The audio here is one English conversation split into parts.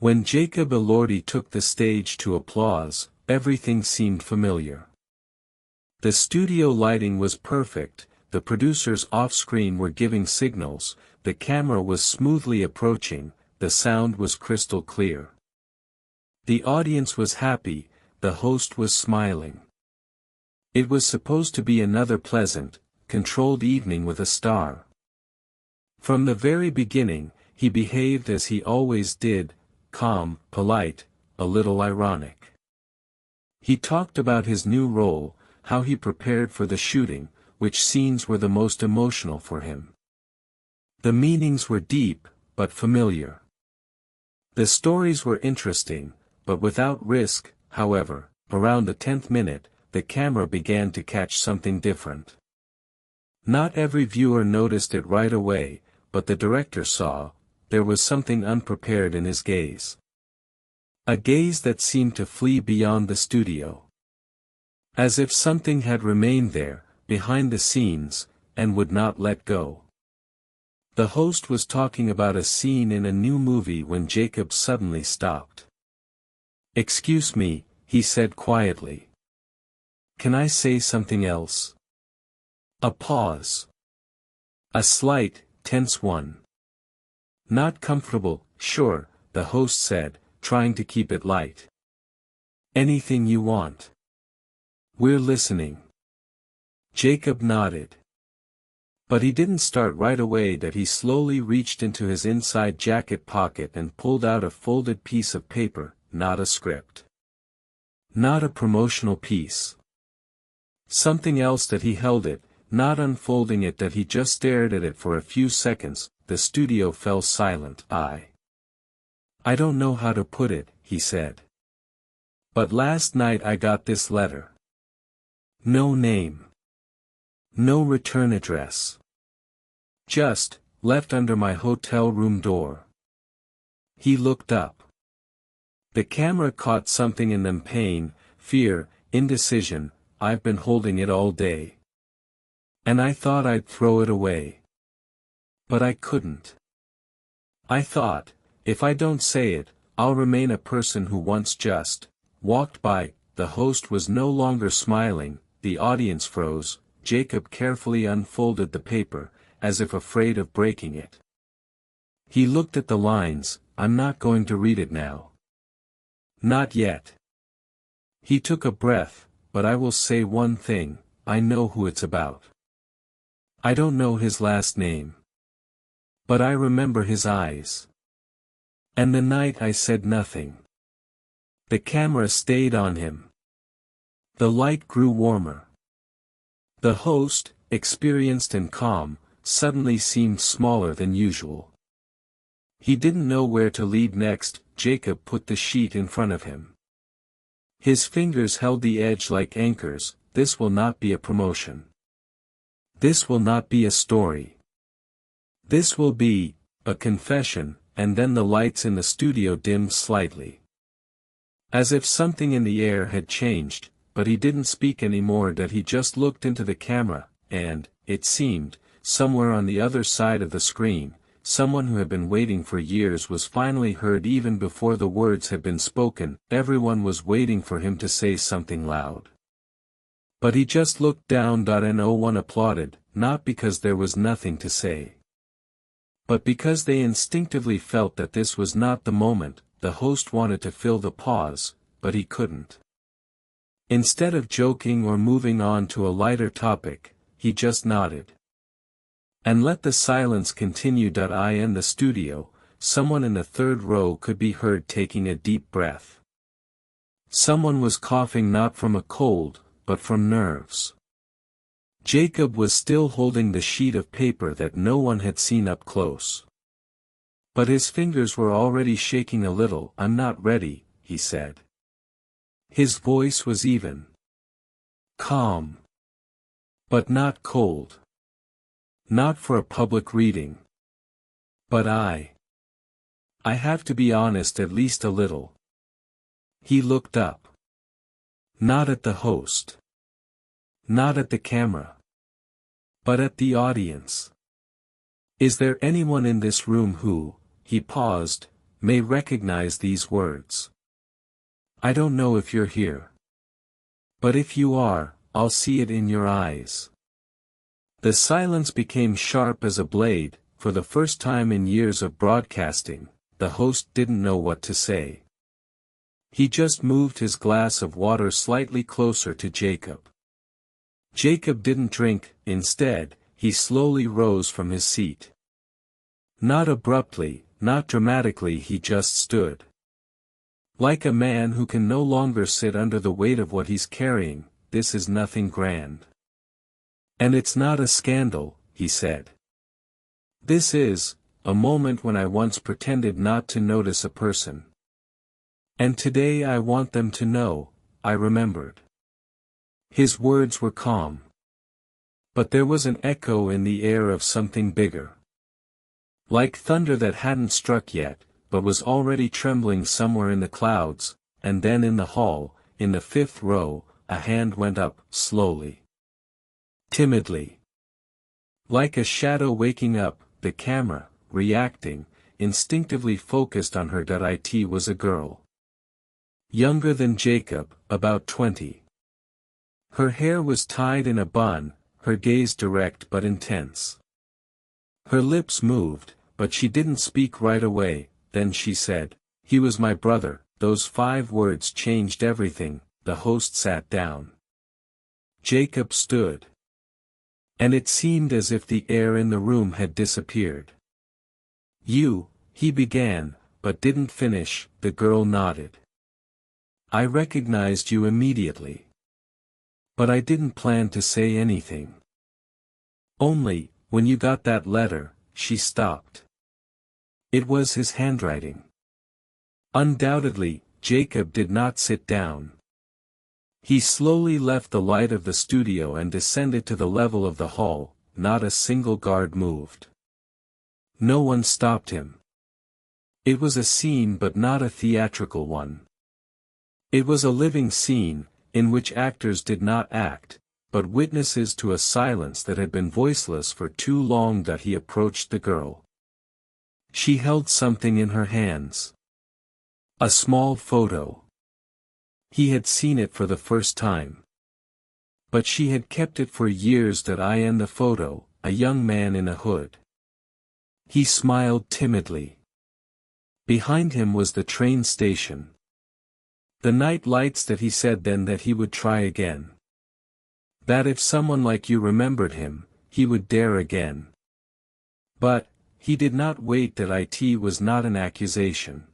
When Jacob Elordi took the stage to applause, everything seemed familiar. The studio lighting was perfect, the producers off-screen were giving signals, the camera was smoothly approaching, the sound was crystal clear. The audience was happy, the host was smiling. It was supposed to be another pleasant, controlled evening with a star. From the very beginning, he behaved as he always did, calm, polite, a little ironic. He talked about his new role, how he prepared for the shooting, which scenes were the most emotional for him. The meanings were deep, but familiar. The stories were interesting, but without risk. However, around the 10th minute, the camera began to catch something different. Not every viewer noticed it right away, but the director saw, there was something unprepared in his gaze. A gaze that seemed to flee beyond the studio. As if something had remained there, behind the scenes, and would not let go. The host was talking about a scene in a new movie when Jacob suddenly stopped. "Excuse me," he said quietly. "Can I say something else?" A pause. A slight, tense one. "Not comfortable, sure," the host said, trying to keep it light. "Anything you want. We're listening." Jacob nodded. But he didn't start right away. That he slowly reached into his inside jacket pocket and pulled out a folded piece of paper, not a script. Not a promotional piece. Something else. That he held it, not unfolding it. That he just stared at it for a few seconds. The studio fell silent. I don't know how to put it," he said. "But last night I got this letter. No name. No return address. Just, left under my hotel room door." He looked up. The camera caught something in them: pain, fear, indecision. "I've been holding it all day. And I thought I'd throw it away. But I couldn't. I thought, if I don't say it, I'll remain a person who once just walked by." The host was no longer smiling, the audience froze. Jacob carefully unfolded the paper, as if afraid of breaking it. He looked at the lines. "I'm not going to read it now. Not yet." He took a breath. "But I will say one thing, I know who it's about. I don't know his last name. But I remember his eyes. And the night I said nothing." The camera stayed on him. The light grew warmer. The host, experienced and calm, suddenly seemed smaller than usual. He didn't know where to lead next. Jacob put the sheet in front of him. His fingers held the edge like anchors. "This will not be a promotion. This will not be a story. This will be a confession." And then the lights in the studio dimmed slightly. As if something in the air had changed, but he didn't speak anymore. That he just looked into the camera, and, it seemed, somewhere on the other side of the screen, someone who had been waiting for years was finally heard even before the words had been spoken. Everyone was waiting for him to say something loud. But he just looked down. No one applauded, not because there was nothing to say, but because they instinctively felt that this was not the moment. The host wanted to fill the pause, but he couldn't. Instead of joking or moving on to a lighter topic, he just nodded. And let the silence continue. In the studio, someone in the third row could be heard taking a deep breath. Someone was coughing, not from a cold, but from nerves. Jacob was still holding the sheet of paper that no one had seen up close. But his fingers were already shaking a little. "I'm not ready," he said. His voice was even. Calm. But not cold. "Not for a public reading. But I have to be honest, at least a little." He looked up. Not at the host. Not at the camera. But at the audience. "Is there anyone in this room who," he paused, may recognize these words. I don't know if you're here. But if you are, I'll see it in your eyes. The silence became sharp as a blade. For the first time in years of broadcasting, the host didn't know what to say. He just moved his glass of water slightly closer to Jacob. Jacob didn't drink. Instead, he slowly rose from his seat. Not abruptly, not dramatically, he just stood. Like a man who can no longer sit under the weight of what he's carrying. This is nothing grand. And it's not a scandal, he said. This is a moment when I once pretended not to notice a person. And today I want them to know, I remembered. His words were calm. But there was an echo in the air of something bigger. Like thunder that hadn't struck yet, but was already trembling somewhere in the clouds, and then in the hall, in the fifth row, a hand went up, slowly. Timidly. Like a shadow waking up, the camera, reacting, instinctively focused on her. It was a girl. Younger than Jacob, about 20. Her hair was tied in a bun, her gaze direct but intense. Her lips moved, but she didn't speak right away. Then she said, "He was my brother." Those 5 words changed everything. The host sat down. Jacob stood. And it seemed as if the air in the room had disappeared. "You," he began, but didn't finish. The girl nodded. "I recognized you immediately. But I didn't plan to say anything. Only, when you got that letter," she stopped. It was his handwriting. Undoubtedly, Jacob did not sit down. He slowly left the light of the studio and descended to the level of the hall. Not a single guard moved. No one stopped him. It was a scene, but not a theatrical one. It was a living scene, in which actors did not act, but witnesses to a silence that had been voiceless for too long. He approached the girl. She held something in her hands. A small photo. He had seen it for the first time. But she had kept it for years. In the photo, a young man in a hood. He smiled timidly. Behind him was the train station. The night lights. He said then that he would try again. That if someone like you remembered him, he would dare again. But, he did not wait. It was not an accusation.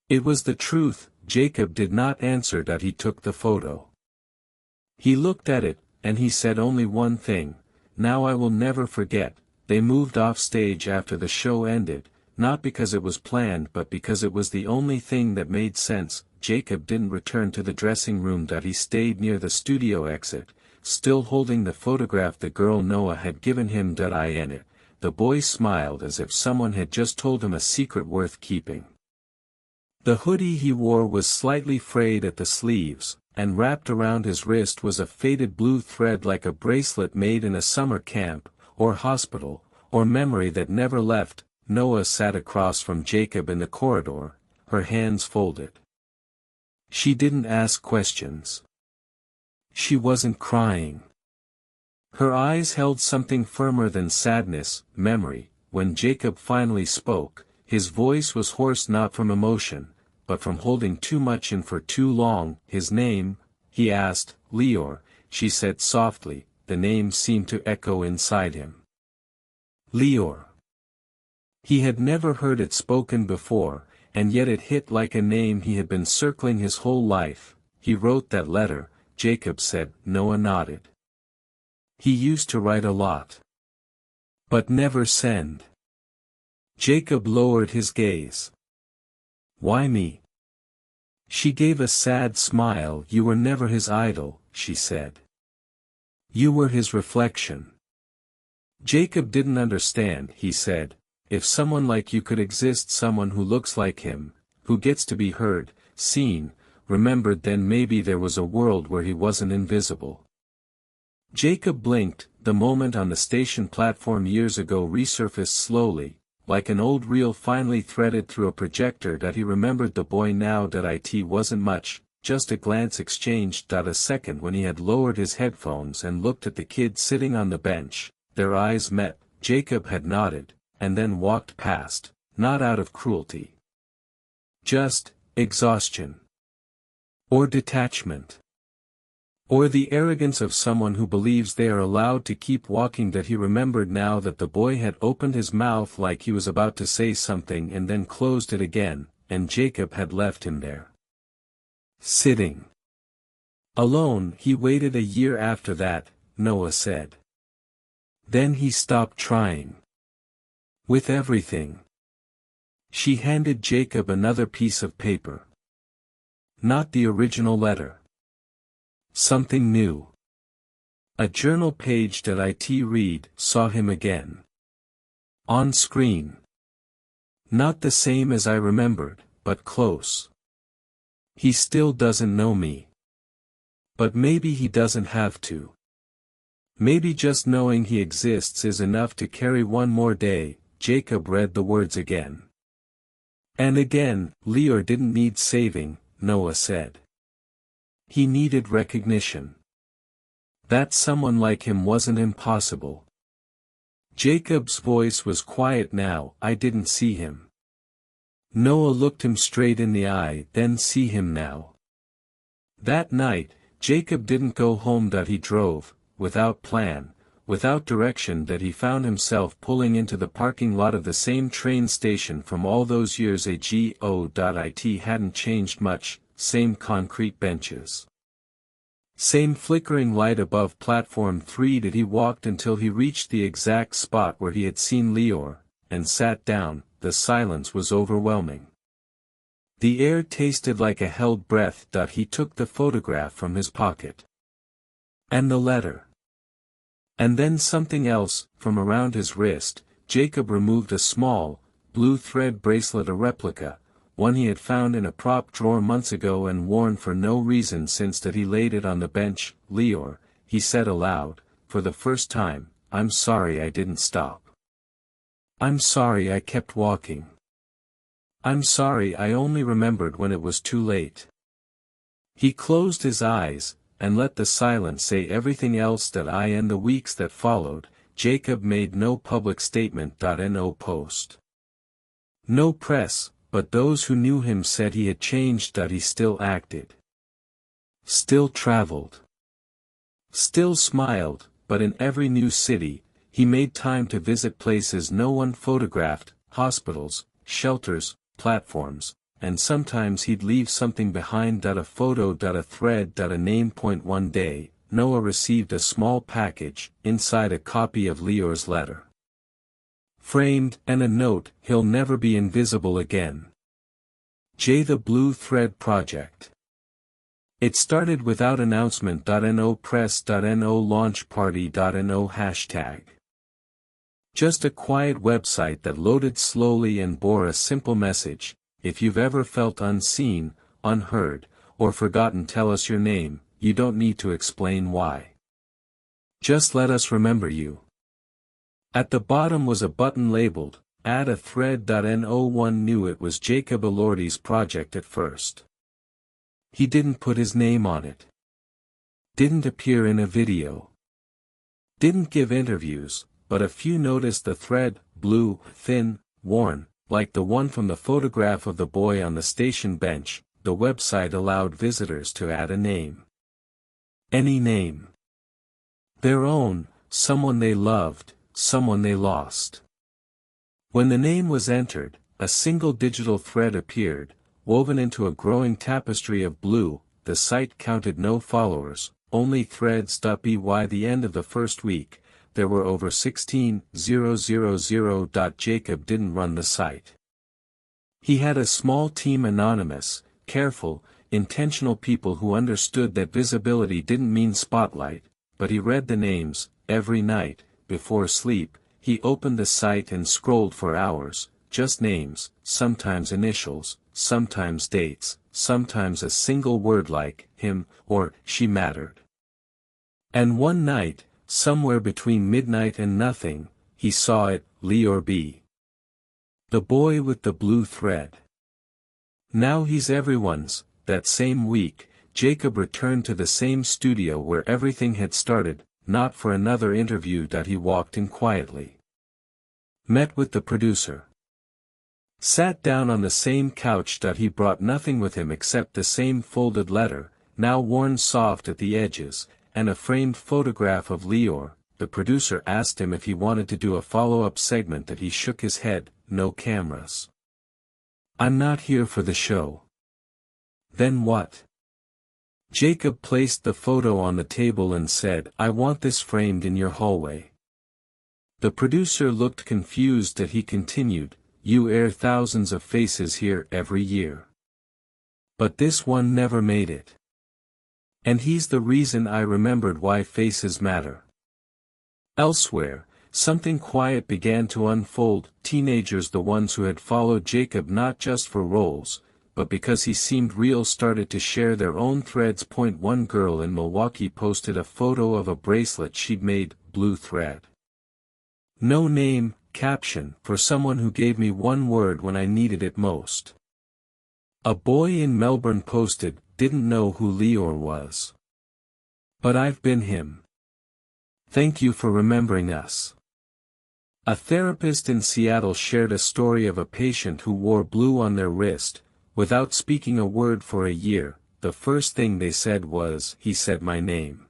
It was the truth. Jacob did not answer. He took the photo. He looked at it, and he said only one thing, "Now I will never forget." They moved off stage after the show ended, not because it was planned but because it was the only thing that made sense. Jacob didn't return to the dressing room. He stayed near the studio exit, still holding the photograph the girl Noah had given him. In it, the boy smiled as if someone had just told him a secret worth keeping. The hoodie he wore was slightly frayed at the sleeves, and wrapped around his wrist was a faded blue thread like a bracelet made in a summer camp, or hospital, or memory that never left. Noah sat across from Jacob in the corridor, her hands folded. She didn't ask questions. She wasn't crying. Her eyes held something firmer than sadness, memory. When Jacob finally spoke, his voice was hoarse not from emotion, but from holding too much in for too long. "His name?" he asked. "Leor," she said softly. The name seemed to echo inside him. Leor. He had never heard it spoken before, and yet it hit like a name he had been circling his whole life. "He wrote that letter," Jacob said. Noah nodded. "He used to write a lot. But never send." Jacob lowered his gaze. "Why me?" She gave a sad smile. "You were never his idol," she said. "You were his reflection." Jacob didn't understand. He said, "If someone like you could exist, someone who looks like him, who gets to be heard, seen, remembered, then maybe there was a world where he wasn't invisible." Jacob blinked. The moment on the station platform years ago resurfaced slowly, like an old reel finally threaded through a projector, that he remembered the boy now. It wasn't much, just a glance exchanged. A second when he had lowered his headphones and looked at the kid sitting on the bench, their eyes met, Jacob had nodded, and then walked past, not out of cruelty. Just exhaustion. Or detachment. Or the arrogance of someone who believes they are allowed to keep walking. That he remembered now that the boy had opened his mouth like he was about to say something and then closed it again, and Jacob had left him there. Sitting. Alone. He waited a year after that, Noah said. Then he stopped trying. With everything. She handed Jacob another piece of paper. Not the original letter. Something new. A journal page. Read saw him again. On screen. Not the same as I remembered, but close. He still doesn't know me. But maybe he doesn't have to. Maybe just knowing he exists is enough to carry one more day. Jacob read the words again. And again. Leor didn't need saving, Noah said. He needed recognition. That someone like him wasn't impossible. Jacob's voice was quiet now. I didn't see him. Noah looked him straight in the eye. Then see him now. That night, Jacob didn't go home. He drove, without plan, without direction. He found himself pulling into the parking lot of the same train station from all those years ago. It hadn't changed much, same concrete benches. Same flickering light above platform 3. He walked until he reached the exact spot where he had seen Leor, and sat down. The silence was overwhelming. The air tasted like a held breath. He took the photograph from his pocket. And the letter. And then something else. From around his wrist, Jacob removed a small, blue thread bracelet, a replica, one he had found in a prop drawer months ago and worn for no reason since. He laid it on the bench. Leor, he said aloud, for the first time, I'm sorry I didn't stop. I'm sorry I kept walking. I'm sorry I only remembered when it was too late. He closed his eyes, and let the silence say everything else. In the weeks that followed, Jacob made no public statement. No post. No press, but those who knew him said he had changed. He still acted. Still traveled. Still smiled, but in every new city, he made time to visit places no one photographed, hospitals, shelters, platforms, and sometimes he'd leave something behind. A photo. A thread. A name. One day, Noah received a small package, inside a copy of Leor's letter. Framed, and a note, he'll never be invisible again. The Blue Thread Project. It started without announcement. No press. No launch party. No hashtag. Just a quiet website that loaded slowly and bore a simple message: if you've ever felt unseen, unheard, or forgotten, tell us your name. You don't need to explain why. Just let us remember you. At the bottom was a button labeled, Add a Thread. No one knew it was Jacob Elordi's project at first. He didn't put his name on it. Didn't appear in a video. Didn't give interviews, but a few noticed the thread, blue, thin, worn, like the one from the photograph of the boy on the station bench. The website allowed visitors to add a name. Any name. Their own, someone they loved, someone they lost. When the name was entered, a single digital thread appeared, woven into a growing tapestry of blue. The site counted no followers, only threads. By the end of the first week, there were over 16,000. Jacob didn't run the site. He had a small team, anonymous, careful, intentional people who understood that visibility didn't mean spotlight, but he read the names. Every night, before sleep, he opened the site and scrolled for hours, just names, sometimes initials, sometimes dates, sometimes a single word like him or she mattered. And one night, somewhere between midnight and nothing, he saw it, Leor B. The boy with the blue thread. Now he's everyone's. That same week, Jacob returned to the same studio where everything had started, not for another interview that he walked in quietly. Met with the producer. Sat down on the same couch that he brought nothing with him except the same folded letter, now worn soft at the edges, and a framed photograph of Leor. The producer asked him if he wanted to do a follow-up segment that he shook his head, no cameras. I'm not here for the show. Then what? Jacob placed the photo on the table and said, I want this framed in your hallway. The producer looked confused that he continued, you air thousands of faces here every year. But this one never made it. And he's the reason I remembered why faces matter. Elsewhere, something quiet began to unfold. Teenagers, the ones who had followed Jacob not just for roles, but because he seemed real, started to share their own threads. One girl in Milwaukee posted a photo of a bracelet she'd made, blue thread. No name, caption, for someone who gave me one word when I needed it most. A boy in Melbourne posted, didn't know who Leor was. But I've been him. Thank you for remembering us. A therapist in Seattle shared a story of a patient who wore blue on their wrist, without speaking a word for a year. The first thing they said was, he said my name.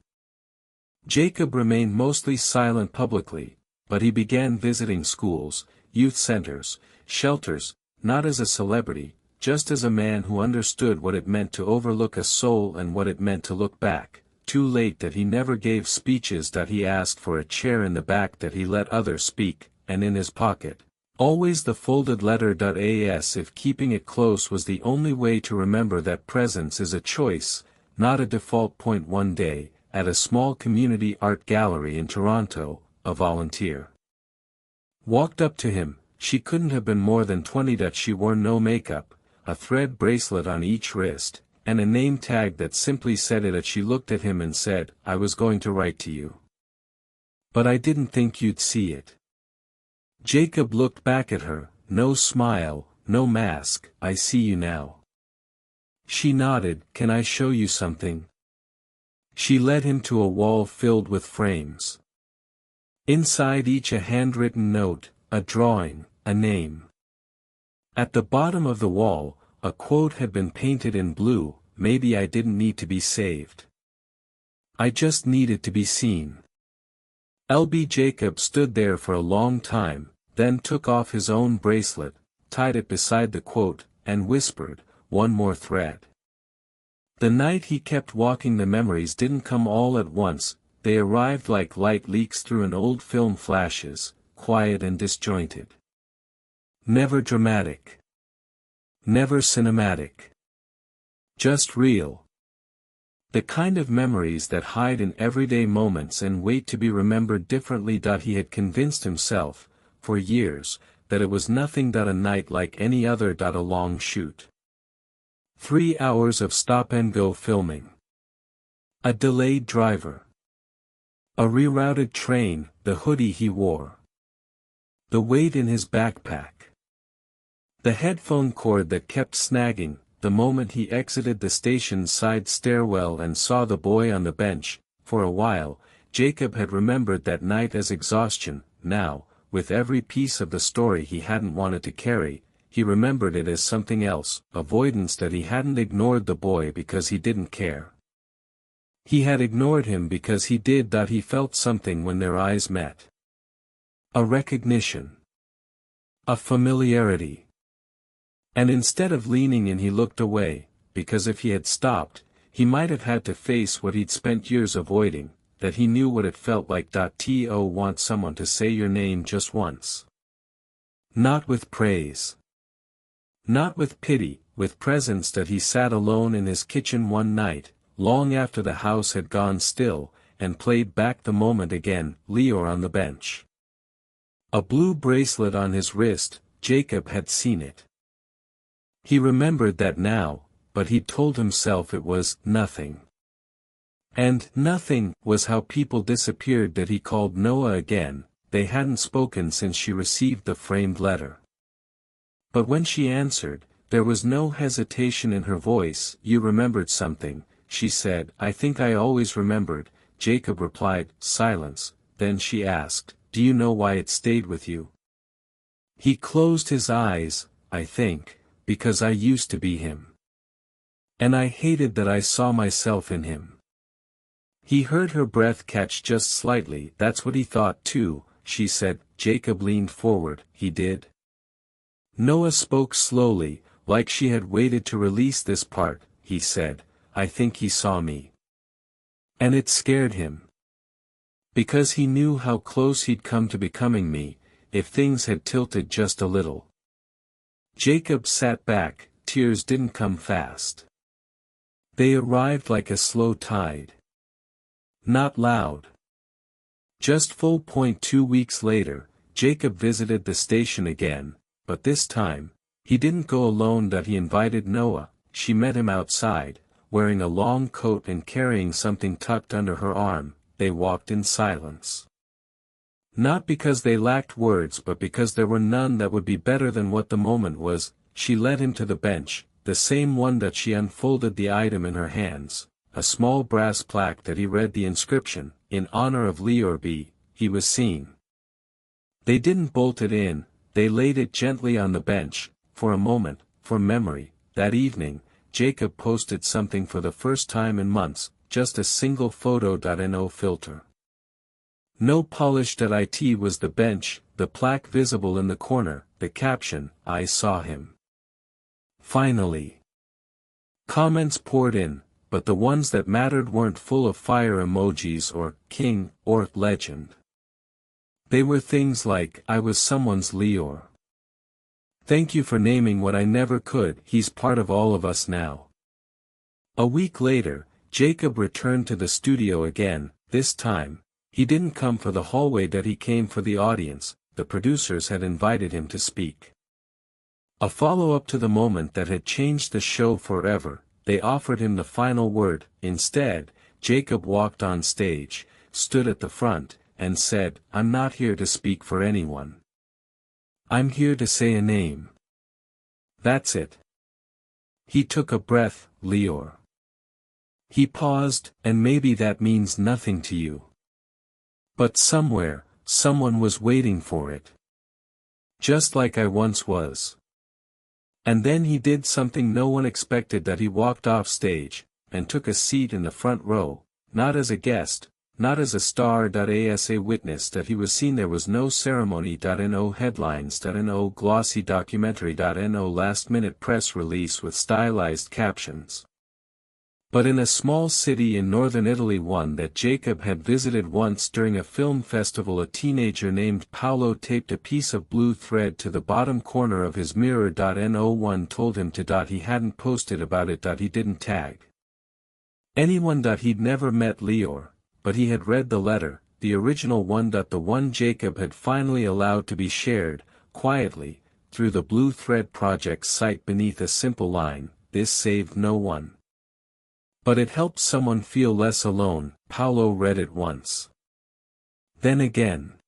Jacob remained mostly silent publicly, but he began visiting schools, youth centers, shelters, not as a celebrity, just as a man who understood what it meant to overlook a soul and what it meant to look back. Too late that he never gave speeches, that he asked for a chair in the back, that he let others speak, and in his pocket, always the folded letter. As if keeping it close was the only way to remember that presence is a choice, not a default. One day, at a small community art gallery in Toronto, a volunteer walked up to him. She couldn't have been more than 20. She wore no makeup, a thread bracelet on each wrist, and a name tag that simply said it. She looked at him and said, I was going to write to you. But I didn't think you'd see it. Jacob looked back at her, no smile, no mask. I see you now. She nodded. Can I show you something? She led him to a wall filled with frames. Inside each a handwritten note, a drawing, a name. At the bottom of the wall, a quote had been painted in blue, maybe I didn't need to be saved. I just needed to be seen. L.B. Jacob stood there for a long time, then took off his own bracelet, tied it beside the quote, and whispered, one more thread. The night he kept walking, the memories didn't come all at once, they arrived like light leaks through an old film, flashes, quiet and disjointed. Never dramatic. Never cinematic. Just real. The kind of memories that hide in everyday moments and wait to be remembered differently. He had convinced himself, for years, that it was nothing. A night like any other. A long shoot. 3 hours of stop-and-go filming. A delayed driver. A rerouted train, the hoodie he wore. The weight in his backpack. The headphone cord that kept snagging. The moment he exited the station's side stairwell and saw the boy on the bench. For a while, Jacob had remembered that night as exhaustion. Now, with every piece of the story he hadn't wanted to carry, he remembered it as something else, avoidance. That he hadn't ignored the boy because he didn't care. He had ignored him because he did. He felt something when their eyes met. A recognition. A familiarity. And instead of leaning in, he looked away, because if he had stopped, he might have had to face what he'd spent years avoiding, that he knew what it felt like. To want someone to say your name just once. Not with praise. Not with pity, with presence. That he sat alone in his kitchen one night, long after the house had gone still, and played back the moment again. Leor on the bench. A blue bracelet on his wrist. Jacob had seen it. He remembered that now, but he'd told himself it was nothing. And nothing was how people disappeared. He called Noah again. They hadn't spoken since she received the framed letter. But when she answered, there was no hesitation in her voice. "You remembered something," she said. "I think I always remembered," Jacob replied. Silence. Then she asked, "Do you know why it stayed with you?" He closed his eyes. "I think, because I used to be him. And I hated that I saw myself in him." He heard her breath catch just slightly. "That's what he thought too," she said. Jacob leaned forward. "He did?" Noah spoke slowly, like she had waited to release this part. He said, "I think he saw me. And it scared him. Because he knew how close he'd come to becoming me, if things had tilted just a little." Jacob sat back. Tears didn't come fast. They arrived like a slow tide. Not loud. Just full. 2 weeks later, Jacob visited the station again, but this time, he didn't go alone. He invited Noah. She met him outside, wearing a long coat and carrying something tucked under her arm. They walked in silence. Not because they lacked words, but because there were none that would be better than what the moment was. She led him to the bench, the same one that she unfolded the item in her hands, a small brass plaque that he read the inscription, "In honor of Elordi, he was seen." They didn't bolt it in, they laid it gently on the bench. For a moment, for memory. That evening, Jacob posted something for the first time in months, just a single photo. No filter. No polished. It was the bench, the plaque visible in the corner, the caption, "I saw him." Finally. Comments poured in, but the ones that mattered weren't full of fire emojis or king or legend. They were things like, "I was someone's Leor. Thank you for naming what I never could. He's part of all of us now." A week later, Jacob returned to the studio again. This time, he didn't come for the hallway. He came for the audience. The producers had invited him to speak. A follow-up to the moment that had changed the show forever. They offered him the final word. Instead, Jacob walked on stage, stood at the front, and said, "I'm not here to speak for anyone. I'm here to say a name. That's it." He took a breath. "Leor." He paused. "And maybe that means nothing to you. But somewhere, someone was waiting for it. Just like I once was." And then he did something no one expected. He walked off stage, and took a seat in the front row, not as a guest, not as a star. As a witness. He was seen. There was no ceremony. No headlines. No glossy documentary. No last-minute press release with stylized captions. But in a small city in northern Italy, one that Jacob had visited once during a film festival, a teenager named Paolo taped a piece of blue thread to the bottom corner of his mirror. No one told him to. He hadn't posted about it. He didn't tag anyone. He'd never met Leor, but he had read the letter, the original one. The one Jacob had finally allowed to be shared, quietly, through the Blue Thread Project's site beneath a simple line, "This saved no one. But it helped someone feel less alone." Paolo read it once. Then again.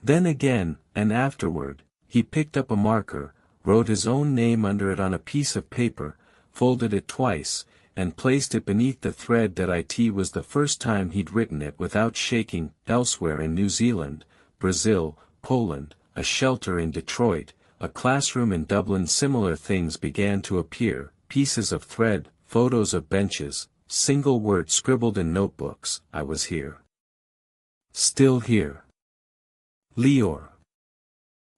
Then again, and afterward, he picked up a marker, wrote his own name under it on a piece of paper, folded it twice, and placed it beneath the thread. It was the first time he'd written it without shaking. Elsewhere in New Zealand, Brazil, Poland, a shelter in Detroit, a classroom in Dublin, similar things began to appear, pieces of thread, photos of benches, single words scribbled in notebooks. "I was here. Still here. Leor."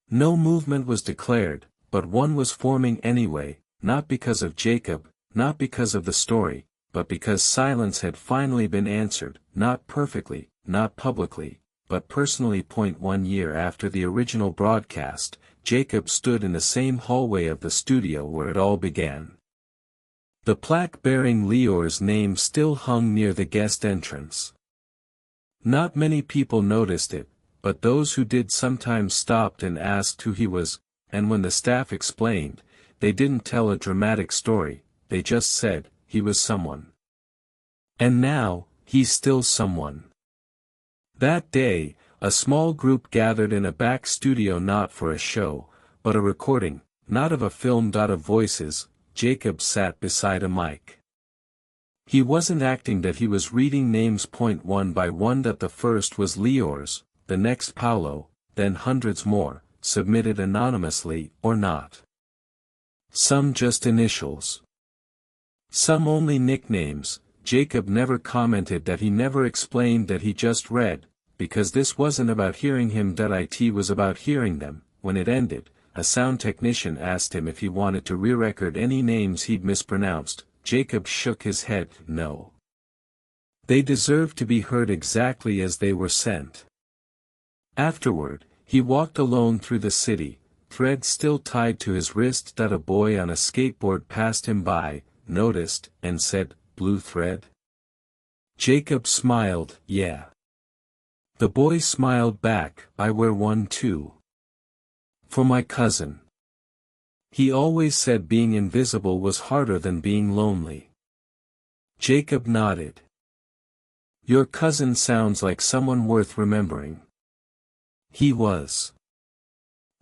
No movement was declared, but one was forming anyway, not because of Jacob, not because of the story, but because silence had finally been answered, not perfectly, not publicly, but personally. 1 year after the original broadcast, Jacob stood in the same hallway of the studio where it all began. The plaque bearing Leor's name still hung near the guest entrance. Not many people noticed it, but those who did sometimes stopped and asked who he was, and when the staff explained, they didn't tell a dramatic story, they just said, "He was someone. And now, he's still someone." That day, a small group gathered in a back studio, not for a show, but a recording. not of a film. Of voices. Jacob sat beside a mic. He wasn't acting that he was reading names one by one. That the first was Leor's, the next Paulo, then hundreds more, submitted anonymously or not. Some just initials. Some only nicknames. Jacob never commented that, he never explained that, he just read, because this wasn't about hearing him. It was about hearing them. When it ended, a sound technician asked him if he wanted to re-record any names he'd mispronounced. Jacob shook his head. No. They deserved to be heard exactly as they were sent. Afterward, he walked alone through the city, thread still tied to his wrist. A boy on a skateboard passed him by, noticed, and said, "Blue thread?" Jacob smiled. "Yeah." The boy smiled back, "I wear one too. For my cousin. He always said being invisible was harder than being lonely." Jacob nodded. "Your cousin sounds like someone worth remembering." He was.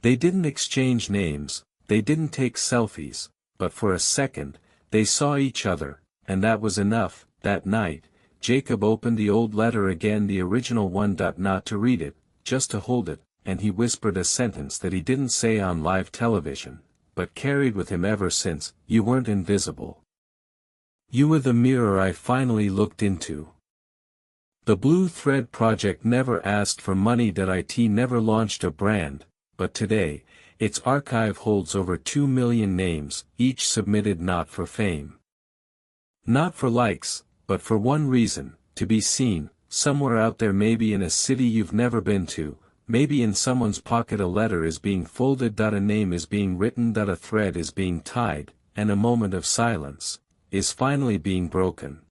They didn't exchange names, they didn't take selfies, but for a second, they saw each other, and that was enough. That night, Jacob opened the old letter again, the original one. Not to read it, just to hold it, and he whispered a sentence that he didn't say on live television, but carried with him ever since: "You weren't invisible. You were the mirror I finally looked into." The Blue Thread Project never asked for money. It never launched a brand, but today, its archive holds over 2 million names, each submitted not for fame. Not for likes, but for one reason: to be seen, somewhere out there, maybe in a city you've never been to, maybe in someone's pocket. A letter is being folded. A name is being written. A thread is being tied, and a moment of silence is finally being broken.